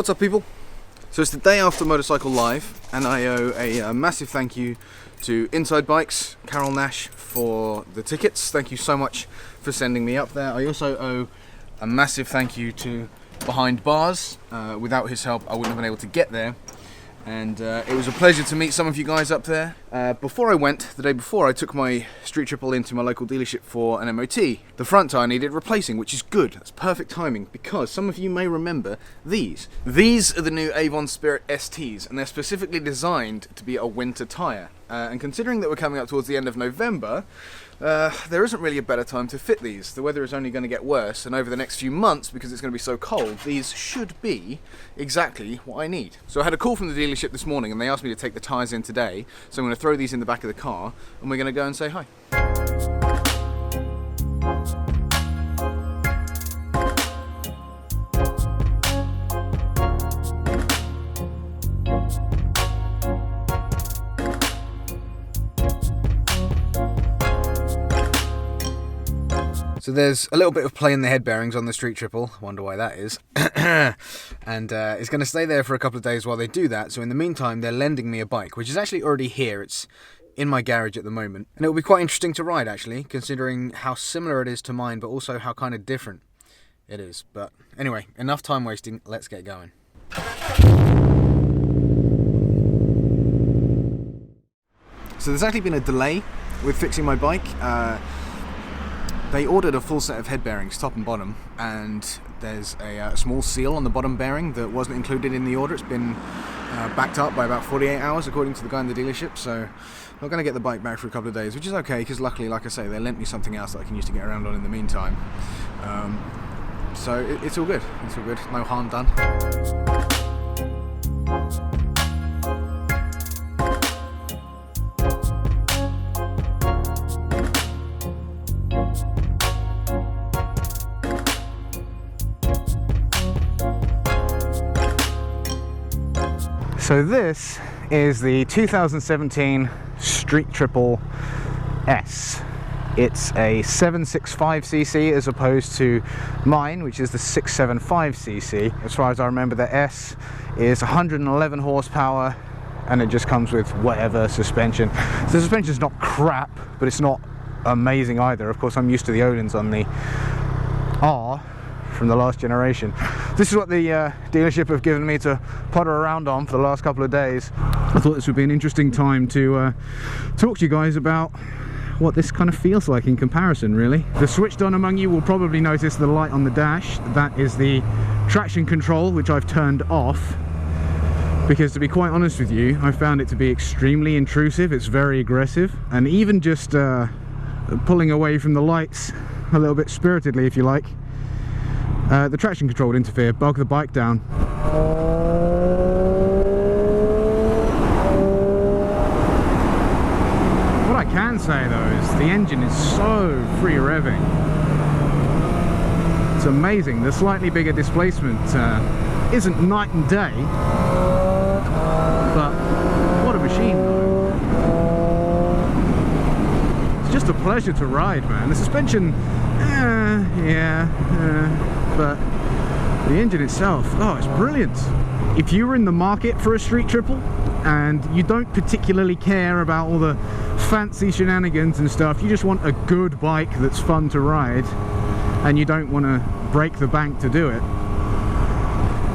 What's up, people? So it's the day after Motorcycle Live, and I owe a massive thank you to Inside Bikes, Carol Nash, for the tickets. Thank you so much for sending me up there. I also owe a massive thank you to Behind Bars. Without his help, I wouldn't have been able to get there. And it was a pleasure to meet some of you guys up there. Before I went, the day before, I took my Street Triple into my local dealership for an MOT. The front tyre needed replacing, which is good. That's perfect timing, because some of you may remember these. These are the new Avon Spirit STs, and they're specifically designed to be a winter tyre. And considering that we're coming up towards the end of November, there isn't really a better time to fit these. The weather is only going to get worse, and over the next few months, because it's going to be so cold, these should be exactly what I need. So I had a call from the dealership this morning, and they asked me to take the tyres in today, so I'm going to throw these in the back of the car, and we're going to go and say hi. So there's a little bit of play in the head bearings on the Street Triple. Wonder why that is. And it's going to stay there for a couple of days while they do that. So in the meantime, they're lending me a bike, which is actually already here. It's in my garage at the moment. And it will be quite interesting to ride, actually, considering how similar it is to mine, but also how kind of different it is. But anyway, enough time wasting. Let's get going. So there's actually been a delay with fixing my bike. They ordered a full set of head bearings, top and bottom, and there's a small seal on the bottom bearing that wasn't included in the order. It's been backed up by about 48 hours, according to the guy in the dealership, so I'm not going to get the bike back for a couple of days, which is okay, because luckily, like I say, they lent me something else that I can use to get around on in the meantime. So it's all good. It's all good. No harm done. So this is the 2017 Street Triple S. It's a 765cc as opposed to mine, which is the 675cc. As far as I remember, the S is 111 horsepower, and it just comes with whatever suspension. So the suspension's not crap, but it's not amazing either. Of course, I'm used to the Odins on the R from the last generation. This is what the dealership have given me to potter around on for the last couple of days. I thought this would be an interesting time to talk to you guys about what this kind of feels like in comparison, really. The switched on among you will probably notice the light on the dash. That is the traction control, which I've turned off, because to be quite honest with you, I found it to be extremely intrusive. It's very aggressive, and even just pulling away from the lights a little bit spiritedly, if you like, the traction control would interfere, bog the bike down. What I can say though is the engine is so free revving. It's amazing. The slightly bigger displacement isn't night and day, but what a machine though. It's just a pleasure to ride, man. The suspension, but the engine itself, oh, it's brilliant. If you were in the market for a Street Triple and you don't particularly care about all the fancy shenanigans and stuff, you just want a good bike that's fun to ride and you don't want to break the bank to do it,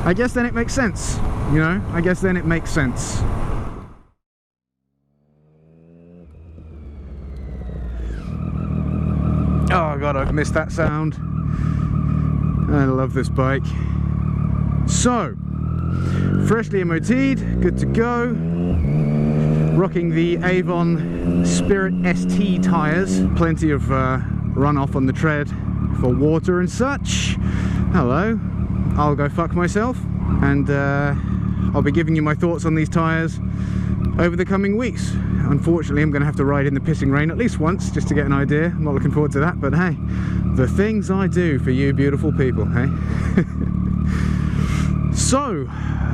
I guess then it makes sense, you know? I guess then it makes sense. Oh god, I've missed that sound. I love this bike. So, freshly MOT'd, good to go. Rocking the Avon Spirit ST tyres. Plenty of runoff on the tread for water and such. Hello, I'll go fuck myself, and I'll be giving you my thoughts on these tyres over the coming weeks. Unfortunately, I'm going to have to ride in the pissing rain at least once just to get an idea. I'm not looking forward to that, but hey, the things I do for you beautiful people, hey? So,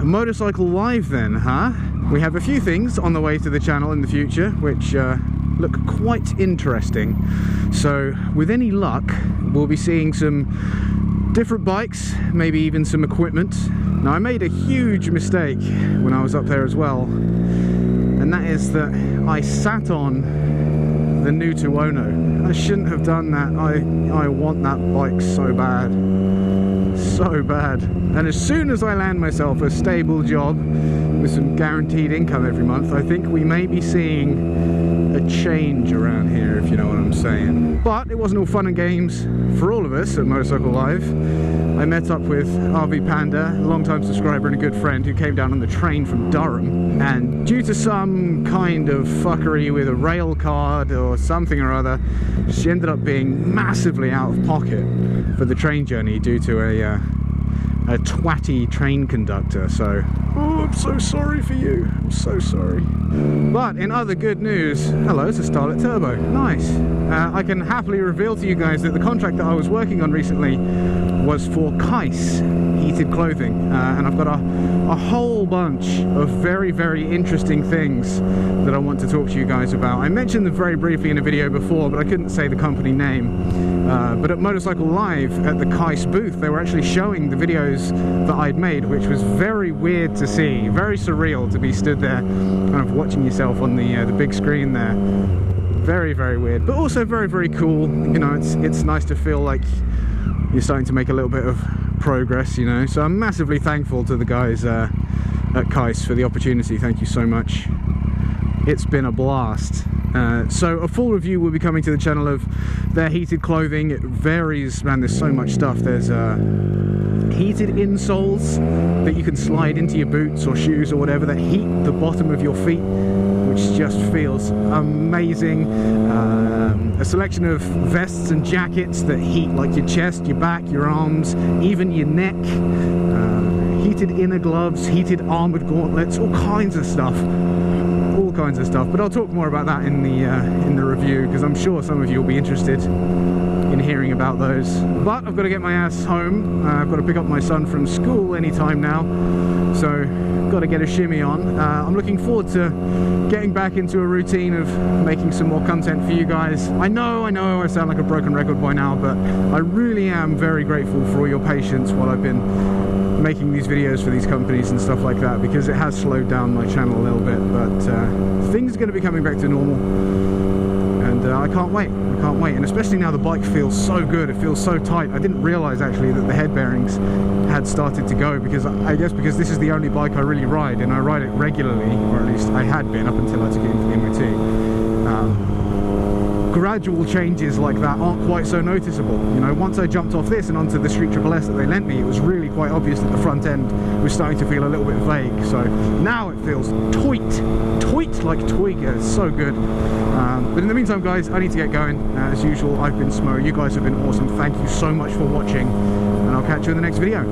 Motorcycle Live then, huh? We have a few things on the way to the channel in the future which look quite interesting. So, with any luck, we'll be seeing some different bikes, maybe even some equipment, Now I made a huge mistake when I was up there as well, and that is that I sat on the new Tuono. I shouldn't have done that. I want that bike so bad. So bad. And as soon as I land myself a stable job with some guaranteed income every month, I think we may be seeing a change around here, if you know what I'm saying. But it wasn't all fun and games for all of us at Motorcycle Live. I met up with RV Panda, a long-time subscriber and a good friend, who came down on the train from Durham, and due to some kind of fuckery with a rail card or something or other, she ended up being massively out of pocket for the train journey due to a twatty train conductor. So, oh, I'm so sorry for you. I'm so sorry. But in other good news, hello, it's a Starlet Turbo. Nice. I can happily reveal to you guys that the contract that I was working on recently was for Kais heated clothing, and I've got a whole bunch of very, very interesting things that I want to talk to you guys about. I mentioned them very briefly in a video before, but I couldn't say the company name. But at Motorcycle Live at the Kais booth, they were actually showing the videos that I'd made, which was very weird to see, very surreal to be stood there kind of watching yourself on the big screen there. Very, very weird, but also very, very cool. You know, it's nice to feel like you're starting to make a little bit of progress, you know. So I'm massively thankful to the guys at Kais for the opportunity. Thank you so much. It's been a blast. So a full review will be coming to the channel of their heated clothing. It varies, man, there's so much stuff. There's heated insoles that you can slide into your boots or shoes or whatever that heat the bottom of your feet, which just feels amazing. A selection of vests and jackets that heat like your chest, your back, your arms, even your neck. Heated inner gloves, heated armored gauntlets, all kinds of stuff. All kinds of stuff, but I'll talk more about that in the review, because I'm sure some of you will be interested in hearing about those. But I've got to get my ass home. I've got to pick up my son from school anytime now, so got to get a shimmy on. I'm looking forward to getting back into a routine of making some more content for you guys. I know I sound like a broken record by now, but I really am very grateful for all your patience while I've been making these videos for these companies and stuff like that, because it has slowed down my channel a little bit, but things are going to be coming back to normal, and I can't wait. And especially now the bike feels so good, it feels so tight. I didn't realize actually that the head bearings had started to go, because I guess because this is the only bike I really ride, and I ride it regularly, or at least I had been up until I took it into the MOT. Gradual changes like that aren't quite so noticeable. You know, once I jumped off this and onto the Street Triple S that they lent me, it was really quite obvious that the front end was starting to feel a little bit vague. So now it feels toit like twig. It's so good. But in the meantime, guys, I need to get going. As usual, I've been Smo. You guys have been awesome. Thank you so much for watching, and I'll catch you in the next video.